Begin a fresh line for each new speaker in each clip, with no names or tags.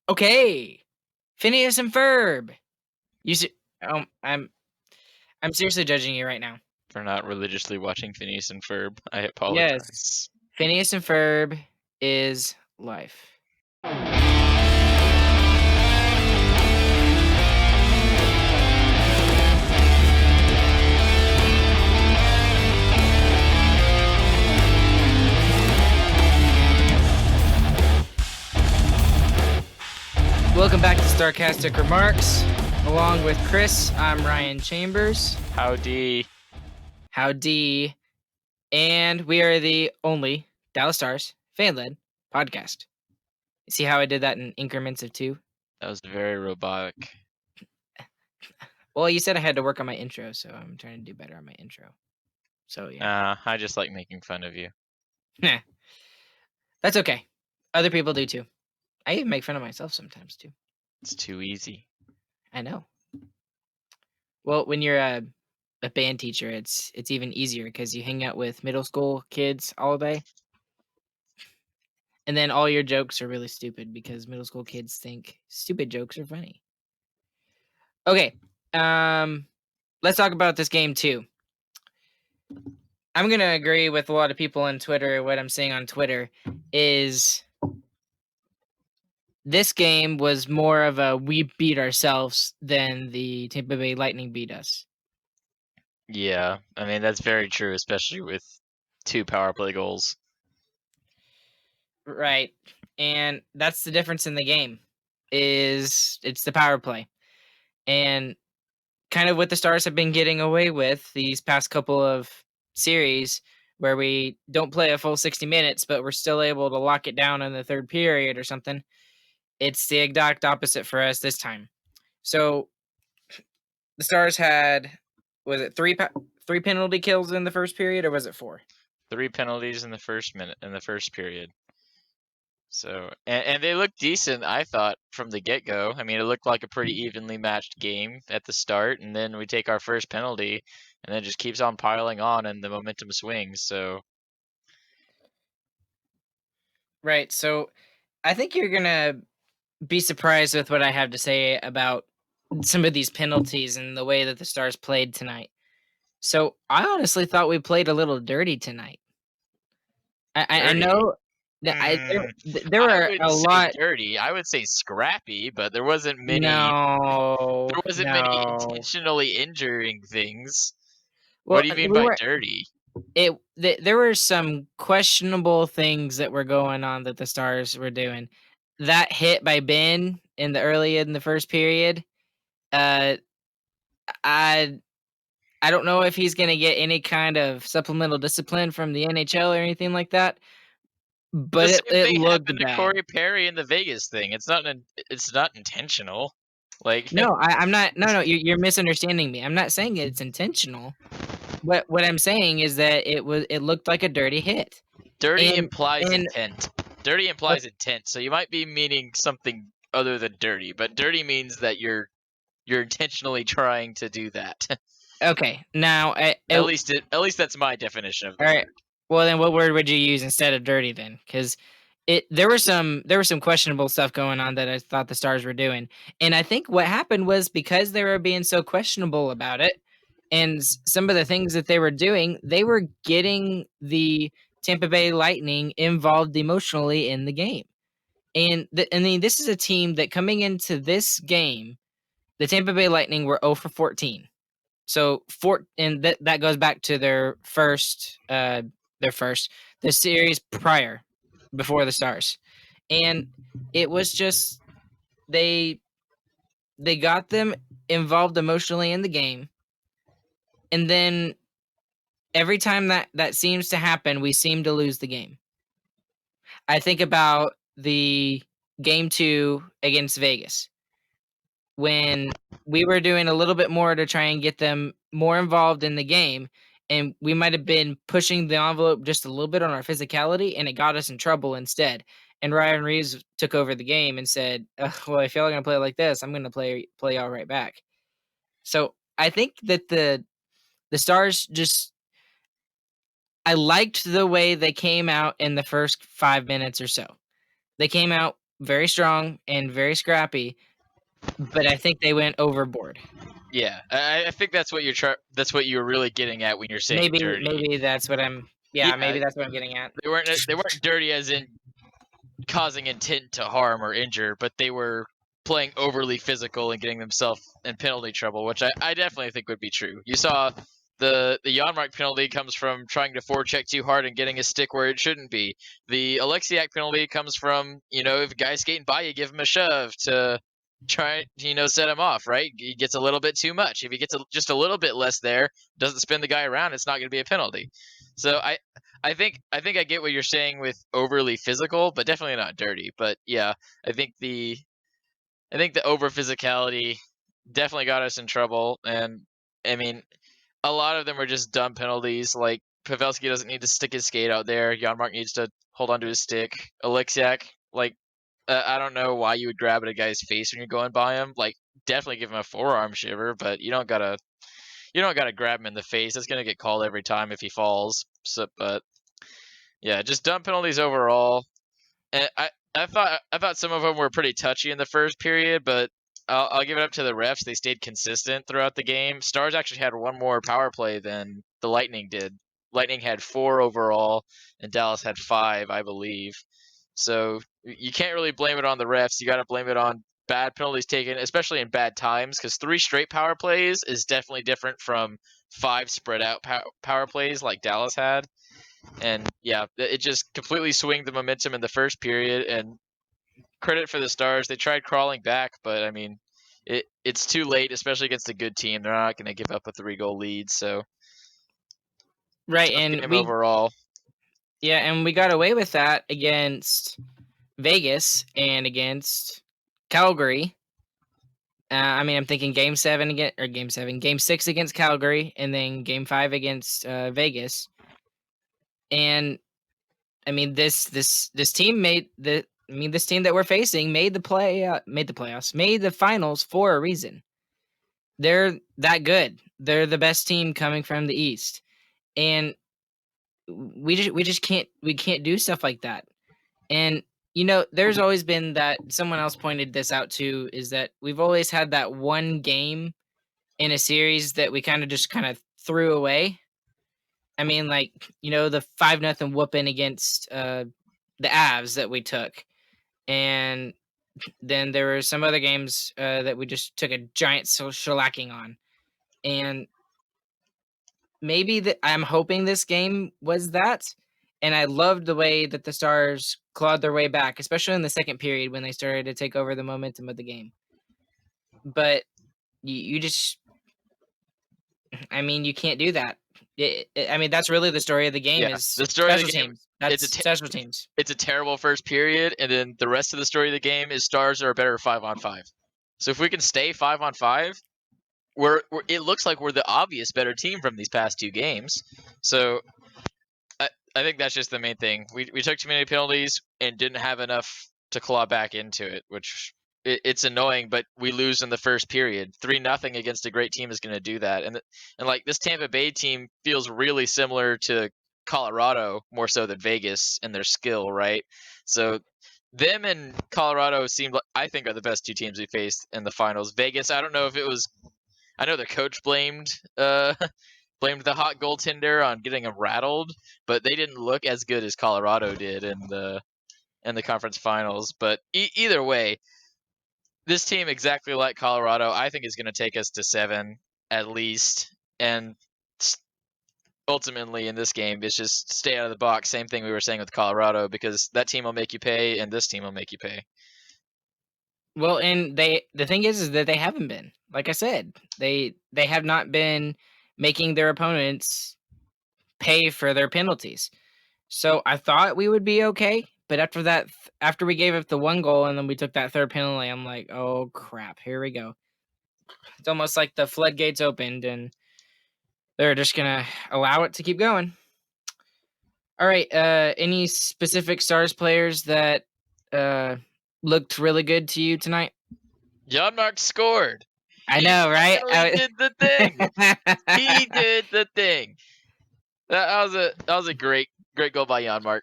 Okay, Phineas and Ferb. You se- I'm seriously judging you right now.
For not religiously watching Phineas and Ferb. I
Yes,
apologize.
Phineas and Ferb is life. Welcome back to Starcastic Remarks. Along with Chris, I'm Ryan Chambers.
Howdy.
Howdy. And we are the only Dallas Stars fan-led podcast. See how I did that in increments of 2?
That was very robotic.
Well, you said I had to work on my intro, so I'm trying to do better on my intro. So, yeah.
I just like making fun of you.
Nah. That's okay. Other people do too. I even make fun of myself sometimes too.
It's too easy.
I know. Well, when you're a band teacher, it's even easier because you hang out with middle school kids all day. And then all your jokes are really stupid because middle school kids think stupid jokes are funny. Okay. Let's talk about this game too. I'm going to agree with a lot of people on Twitter. What I'm seeing on Twitter is this game was more of a we beat ourselves than the Tampa Bay Lightning beat us.
Yeah, I mean, that's very true, especially with 2 power play goals.
Right. And that's the difference in the game is it's the power play. And kind of what the Stars have been getting away with these past couple of series where we don't play a full 60 minutes, but we're still able to lock it down in the third period or something. It's the exact opposite for us this time. So the Stars had, was it three penalty kills in the first period, or was it 4?
3 penalties in the first period. So, and they looked decent, I thought, from the get-go. I mean, it looked like a pretty evenly matched game at the start, and then we take our first penalty, and then it just keeps on piling on, and the momentum swings. So,
Right. So I think you're going to be surprised with what I have to say about some of these penalties and the way that the Stars played tonight. So I honestly thought we played a little dirty tonight. I
dirty.
know that there
I
were
wouldn't
a
say
lot.
dirty. I would say scrappy, but there wasn't many.
No,
There wasn't many
no.
intentionally injuring things. What
Well,
do you mean
we
by
were.
dirty?
There were some questionable things that were going on that the Stars were doing. That hit by Ben in the first period. Uh, I I don't know if he's gonna get any kind of supplemental discipline from the NHL or anything like that,
The
but
same
it
thing
looked
happened to
bad.
Corey Perry in the Vegas thing. It's not intentional. Like
No, I'm not. No, you're misunderstanding me. I'm not saying it's intentional. What I'm saying is that it looked like a dirty hit,
dirty
and
implies
and
intent. Dirty
uh,
implies intent. So you might be meaning something other than dirty, but dirty means that you're intentionally trying to do that.
okay. Now,
At least that's my definition of the
all right.
word.
Well, then, what word would you use instead of dirty then? Because there was some questionable stuff going on that I thought the Stars were doing, and I think what happened was because they were being so questionable about it, and some of the things that they were doing, they were getting the Tampa Bay Lightning involved emotionally in the game. And I mean, this is a team that coming into this game, the Tampa Bay Lightning were 0 for 14. So and that goes back to the series prior, before the Stars, and it was just they got them involved emotionally in the game, and then every time that seems to happen, we seem to lose the game. I think about the game 2 against Vegas when we were doing a little bit more to try and get them more involved in the game, and we might have been pushing the envelope just a little bit on our physicality, and it got us in trouble instead. And Ryan Reeves took over the game and said, "Well, if y'all are gonna play like this, I'm gonna play y'all right back." So I think that the Stars just I liked the way they came out in the first 5 minutes or so. They came out very strong and very scrappy, but I think they went overboard.
Yeah, I think that's what that's what you were really getting at when you're saying dirty.
Maybe that's what I'm. Yeah,
Yeah,
maybe that's what I'm getting at.
they weren't dirty as in causing intent to harm or injure, but they were playing overly physical and getting themselves in penalty trouble, which I definitely think would be true. You saw the Janmark penalty comes from trying to forecheck too hard and getting a stick where it shouldn't be. The Alexiak penalty comes from, if a guy's skating by you, give him a shove to try, set him off, right? He gets a little bit too much. If he gets just a little bit less there, doesn't spin the guy around, it's not going to be a penalty. So I think I get what you're saying with overly physical, but definitely not dirty. But yeah, I think the over physicality definitely got us in trouble. And I mean, a lot of them are just dumb penalties. Like Pavelski doesn't need to stick his skate out there. Janmark needs to hold onto his stick. Alexiak, like, I don't know why you would grab at a guy's face when you're going by him. Like, definitely give him a forearm shiver, but you don't gotta grab him in the face. It's gonna get called every time if he falls. So, but yeah, just dumb penalties overall. And I thought some of them were pretty touchy in the first period, but I'll give it up to the refs. They stayed consistent throughout the game. Stars actually had one more power play than the Lightning did. Lightning had 4 overall, and Dallas had 5, I believe. So you can't really blame it on the refs. You got to blame it on bad penalties taken, especially in bad times, because 3 straight power plays is definitely different from 5 spread out power plays like Dallas had. And yeah, it just completely swung the momentum in the first period. And credit for the Stars, they tried crawling back, but I mean, it's too late, especially against a good team. They're not going to give up a 3-goal lead. So
Right,
tough
and
game overall.
we got away with that against Vegas and against Calgary. I'm thinking Game 6 against Calgary, and then Game 5 against Vegas. And I mean, this team this team that we're facing made the playoffs, made the finals for a reason. They're that good. They're the best team coming from the East, and we just can't do stuff like that. And there's always been that. Someone else pointed this out too, is that we've always had that one game in a series that we kind of threw away. I mean, like, the 5-0 whooping against the Avs that we took. And then there were some other games that we just took a giant shellacking on. And maybe I'm hoping this game was that. And I loved the way that the Stars clawed their way back, especially in the second period when they started to take over the momentum of the game. But you just, you can't do that. That's really the story of the game.
Yeah,
Is
the story of
special
the game.
teams. That's special teams.
It's a terrible first period, and then the rest of the story of the game is Stars are better 5-on-5. So if we can stay 5-on-5, it looks like we're the obvious better team from these past 2 games. So I think that's just the main thing. We took too many penalties and didn't have enough to claw back into it, which it's annoying, but we lose in the first period. 3-0 against a great team is going to do that. And like, this Tampa Bay team feels really similar to Colorado, more so than Vegas in their skill, right? So them and Colorado I think, are the best 2 teams we faced in the finals. Vegas, I don't know if it was, I know the coach blamed the hot goaltender on getting him rattled, but they didn't look as good as Colorado did in the conference finals. But either way, this team, exactly like Colorado, I think is going to take us to 7 at least. And ultimately in this game, it's just stay out of the box. Same thing we were saying with Colorado, because that team will make you pay and this team will make you pay.
Well, and the thing is that they haven't been. Like I said, they have not been making their opponents pay for their penalties. So I thought we would be okay, but after we gave up the 1 goal and then we took that 3rd penalty, I'm like, oh crap, here we go. It's almost like the floodgates opened and they're just gonna allow it to keep going. All right, any specific Stars players that looked really good to you tonight?
Janmark scored.
I know, right?
He did the thing. He did the thing. That was a great goal by Janmark.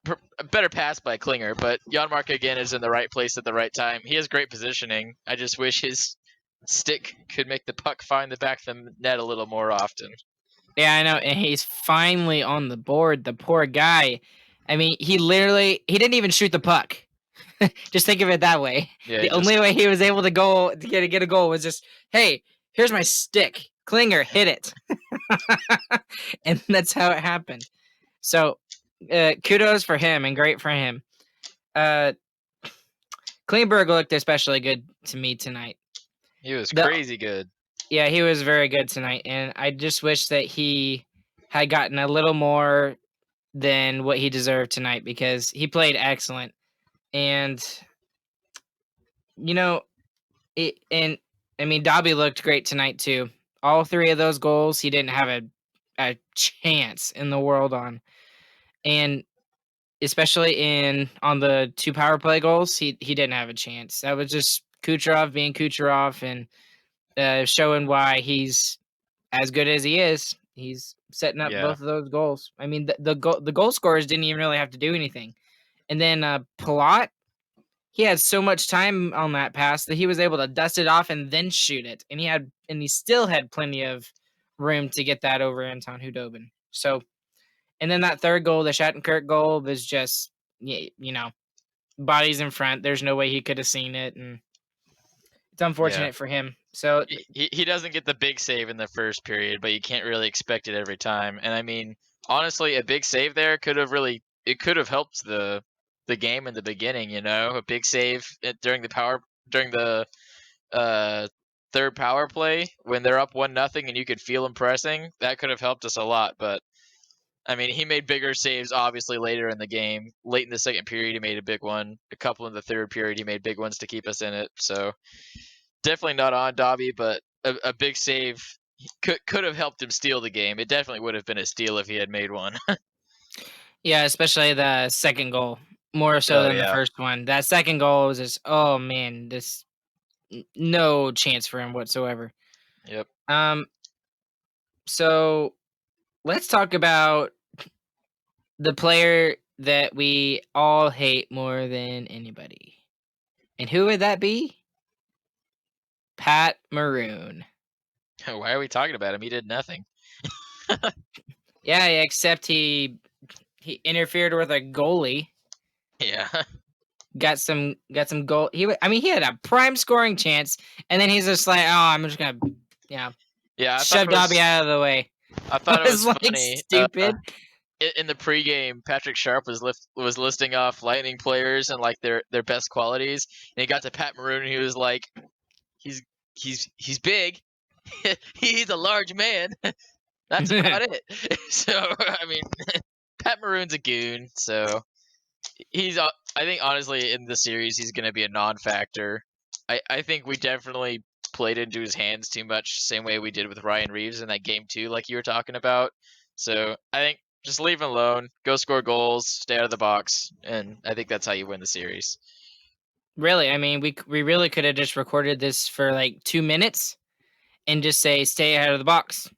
a better pass by Klinger, but Janmark again is in the right place at the right time. He has great positioning. I just wish his stick could make the puck find the back of the net a little more often.
Yeah, I know, and he's finally on the board. The poor guy. I mean, he didn't even shoot the puck. Just think of it that way.
Yeah,
The
just
only way he was able to get a goal was just, hey, here's my stick, Klinger, hit it, and that's how it happened. So, kudos for him and great for him. Klingberg looked especially good to me tonight.
he was crazy good.
Yeah, he was very good tonight, and I just wish that he had gotten a little more than what he deserved tonight because he played excellent. And I mean, Dobby looked great tonight too. All three of those goals, he didn't have a chance in the world on, and especially on the 2 power play goals, he didn't have a chance. That was just Kucherov being Kucherov and showing why he's as good as he is. He's setting up both of those goals. I mean, the goal scorers didn't even really have to do anything. And then Palat, he had so much time on that pass that he was able to dust it off and then shoot it. And he still had plenty of room to get that over Anton Hudobin. So, and then that third goal, the Shattenkirk goal, was just, bodies in front. There's no way he could have seen it, and it's unfortunate for him. So
he doesn't get the big save in the first period, but you can't really expect it every time. And I mean, honestly, a big save there could have helped the game in the beginning. A big save during the third power play when they're up 1-0 and you could feel them pressing. That could have helped us a lot. But I mean, he made bigger saves obviously later in the game. Late in the second period, he made a big one. A couple in the third period, he made big ones to keep us in it. So definitely not on Dobby, but a big save could have helped him steal the game. It definitely would have been a steal if he had made one.
yeah, especially the second goal, more so than the first one. That second goal was just, oh man, this no chance for him whatsoever.
Yep.
So let's talk about the player that we all hate more than anybody. And who would that be? Pat Maroon.
Why are we talking about him? He did nothing.
Yeah, except he interfered with a goalie.
Yeah.
Got some goal. He had a prime scoring chance, and then he's just like, oh, I'm just gonna, shove Dobby out of the way.
I thought it was
like
funny.
Stupid.
In the pregame, Patrick Sharp was listing off Lightning players and like their best qualities, and he got to Pat Maroon, and he was like, he's big, he's a large man. That's about it. So I mean, Pat Maroon's a goon. So I think honestly in the series he's going to be a non-factor. I think we definitely played into his hands too much, same way we did with Ryan Reeves in that game too, like you were talking about. So I think just leave him alone, go score goals, stay out of the box, and I think that's how you win the series.
Really, I mean, we really could have just recorded this for like 2 minutes and just say stay out of the box,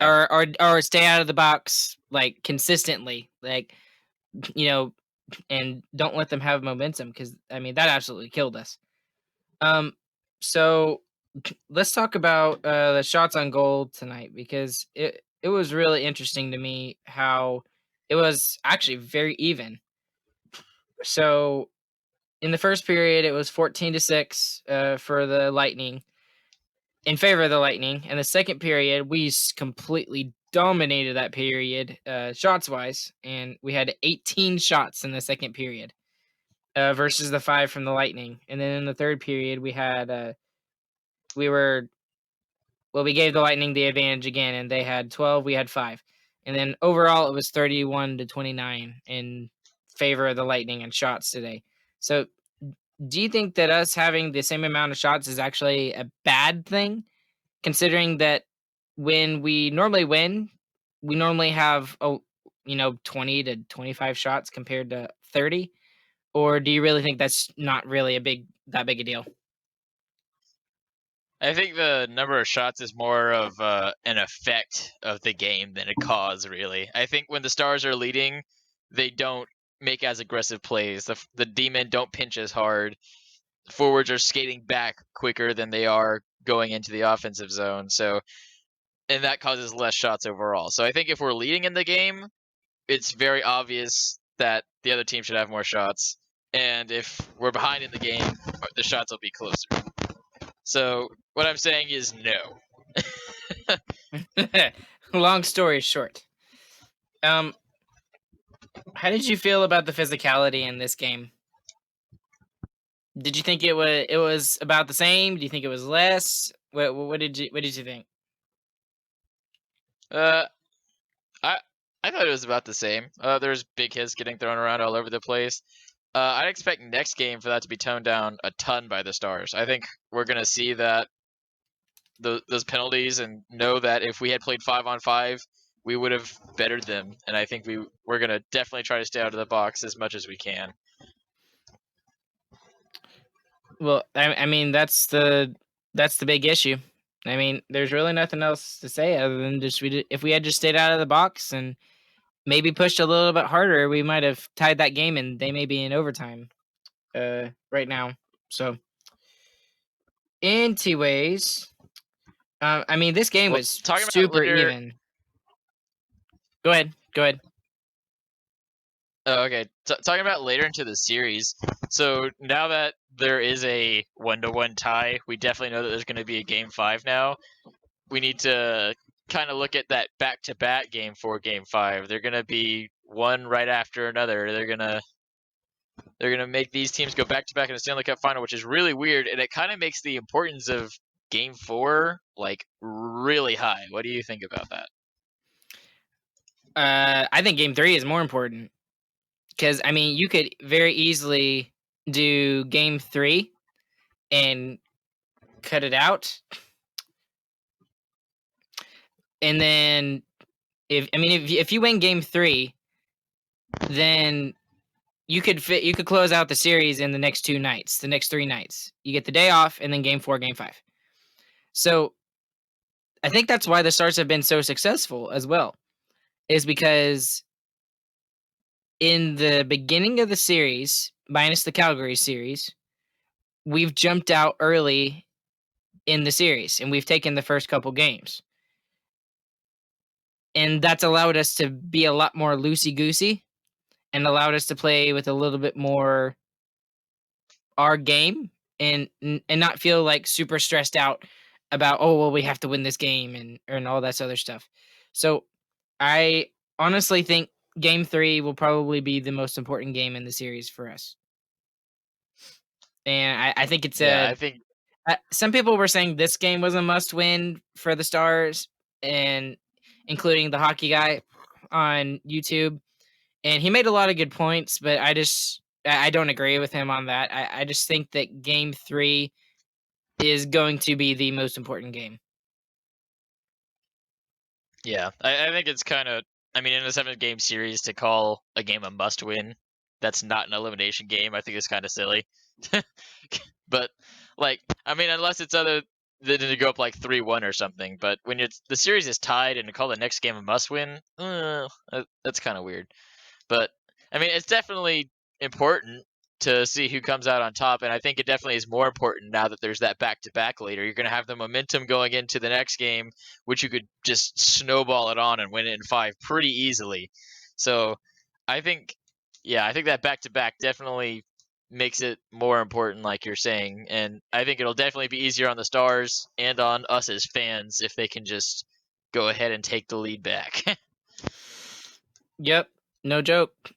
or stay out of the box like consistently, like and don't let them have momentum, because I mean that absolutely killed us. So let's talk about the shots on goal tonight, because it was really interesting to me how it was actually very even. So in the first period, it was 14-6 for the Lightning, in favor of the Lightning. And the second period, we completely dominated that period shots wise, and we had 18 shots in the second period versus the 5 from the Lightning. And then in the third period, we had we gave the Lightning the advantage again, and they had 12, we had 5. And then overall, it was 31-29 in favor of the Lightning in shots today. So do you think that us having the same amount of shots is actually a bad thing, considering that when we normally win, we normally have 20 to 25 shots compared to 30? Or do you really think that's not really that big a deal?
I think the number of shots is more of an effect of the game than a cause, really. I think when the Stars are leading, they don't make as aggressive plays. The D-men don't pinch as hard. Forwards are skating back quicker than they are going into the offensive zone. So, and that causes less shots overall. So I think if we're leading in the game, it's very obvious that the other team should have more shots. And if we're behind in the game, the shots will be closer. So what I'm saying is no.
Long story short, how did you feel about the physicality in this game? Did you think it was about the same? Do you think it was less? What did you think?
Uh, I thought it was about the same. There's big hits getting thrown around all over the place. I'd expect next game for that to be toned down a ton by the Stars. I think we're gonna see that those penalties and know that if we had played 5-on-5, we would have bettered them. And I think we're gonna definitely try to stay out of the box as much as we can.
Well, I mean that's the big issue. I mean, there's really nothing else to say other than just if we had just stayed out of the box and maybe pushed a little bit harder, we might have tied that game, and they may be in overtime right now. So, anyways, I mean, this game
Well,
was
talking about
super
later.
even. Go ahead. Go ahead.
Oh, okay. Talking about later into the series. So now that there is a 1-1 tie, we definitely know that there's going to be a game 5 now. We need to kind of look at that back-to-back game 4, game 5. They're going to be one right after another. They're gonna make these teams go back-to-back in the Stanley Cup final, which is really weird, and it kind of makes the importance of game 4 like really high. What do you think about that?
I think game 3 is more important because I mean, you could very easily do game 3 and cut it out, and then if you win game 3, then you could close out the series in the next 2 nights, the next 3 nights. You get the day off, and then game 4, game 5. So I think that's why the Stars have been so successful as well, is because in the beginning of the series, minus the Calgary series, we've jumped out early in the series and we've taken the first couple games. And that's allowed us to be a lot more loosey goosey and allowed us to play with a little bit more our game and not feel like super stressed out about, oh well, we have to win this game and all that other stuff. So I honestly think game 3 will probably be the most important game in the series for us. And I think it's
Yeah, I think
some people were saying this game was a must win for the Stars, and including the hockey guy on YouTube. And he made a lot of good points, but I don't agree with him on that. I just think that game 3 is going to be the most important game.
Yeah, I think it's kind of. I mean, in a 7-game series, to call a game a must-win, that's not an elimination game. I think it's kind of silly. But like, I mean, unless it's other than to go up like 3-1 or something. But when the series is tied and to call the next game a must-win, that's kind of weird. But I mean, it's definitely important to see who comes out on top, and I think it definitely is more important now that there's that back-to-back later. You're going to have the momentum going into the next game, which you could just snowball it on and win it in 5 pretty easily. So I think, yeah, I think that back-to-back definitely makes it more important, like you're saying, and I think it'll definitely be easier on the Stars and on us as fans if they can just go ahead and take the lead back.
Yep, no joke.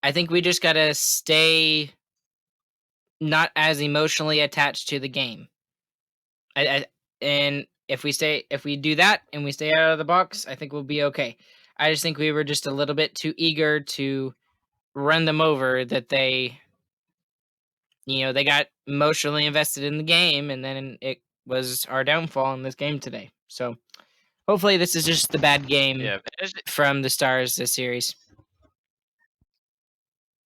I think we just got to stay not as emotionally attached to the game. And if we do that and we stay out of the box, I think we'll be okay. I just think we were just a little bit too eager to run them over, that they got emotionally invested in the game, and then it was our downfall in this game today. So hopefully this is just the bad game
Yeah,
from the Stars this series.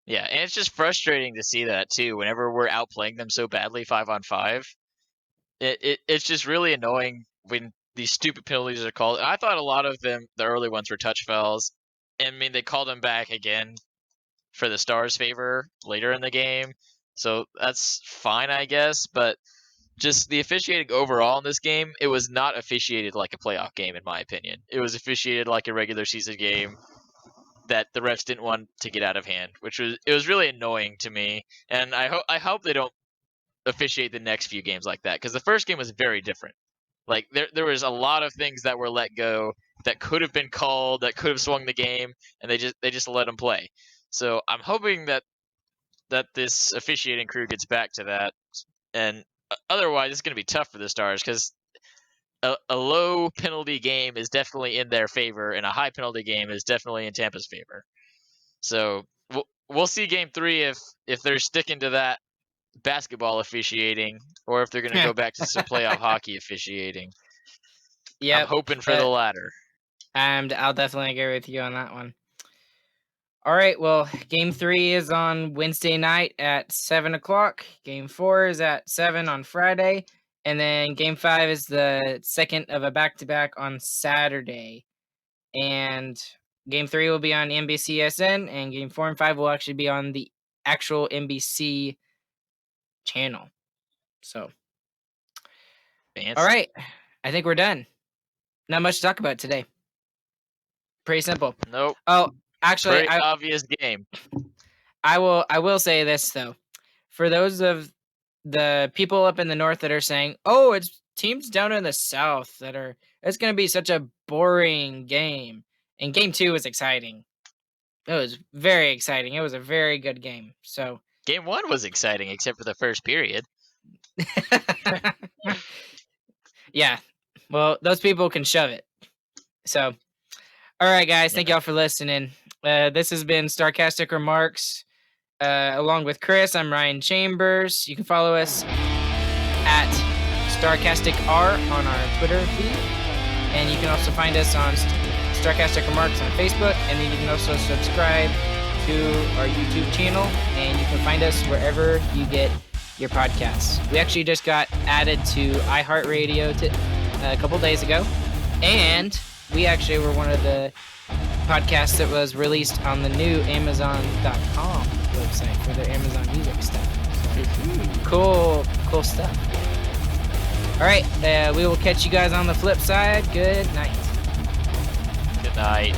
yeah, and it's just frustrating to see that too. Whenever we're outplaying them so badly 5-on-5, it's just really annoying when these stupid penalties are called. I thought a lot of them, the early ones, were touch fouls. I mean, they called them back again for the Stars' favor later in the game. So that's fine, I guess. But just the officiating overall in this game, it was not officiated like a playoff game, in my opinion. It was officiated like a regular season game that the refs didn't want to get out of hand, it was really annoying to me. And I hope they don't officiate the next few games like that, because the first game was very different. Like there was a lot of things that were let go that could have been called, that could have swung the game, and they just let them play. So I'm hoping that this officiating crew gets back to that, and otherwise it's going to be tough for the Stars, because a low penalty game is definitely in their favor, and a high penalty game is definitely in Tampa's favor. So we'll see game 3 if they're sticking to that basketball officiating, or if they're going to go back to some playoff hockey officiating.
Yeah,
I'm hoping for the latter.
And I'll definitely agree with you on that one. All right, well, game 3 is on Wednesday night at 7 o'clock. Game 4 is at 7 on Friday. And then game 5 is the second of a back-to-back on Saturday. And game 3 will be on NBCSN, and game 4 and 5 will actually be on the actual NBC channel. So,
Fancy.
all right, I think we're done. Not much to talk about today. Pretty simple.
Nope.
Oh, actually,
pretty obvious game.
I will say this though, for those of the people up in the north that are saying, "Oh, it's teams down in the south it's going to be such a boring game," and game 2 was exciting. It was very exciting. It was a very good game. So
game 1 was exciting, except for the first period.
Yeah. Well, those people can shove it. So, all right, guys. Thank y'all for listening. This has been Starcastic Remarks. Along with Chris, I'm Ryan Chambers. You can follow us at StarcasticR on our Twitter feed. And you can also find us on Starcastic Remarks on Facebook. And then you can also subscribe to our YouTube channel. And you can find us wherever you get your podcasts. We actually just got added to iHeartRadio a couple days ago. And we actually were one of the podcasts that was released on the new Amazon.com website for their Amazon Music stuff. So, cool stuff. All right, we will catch you guys on the flip side. Good night.
Good night.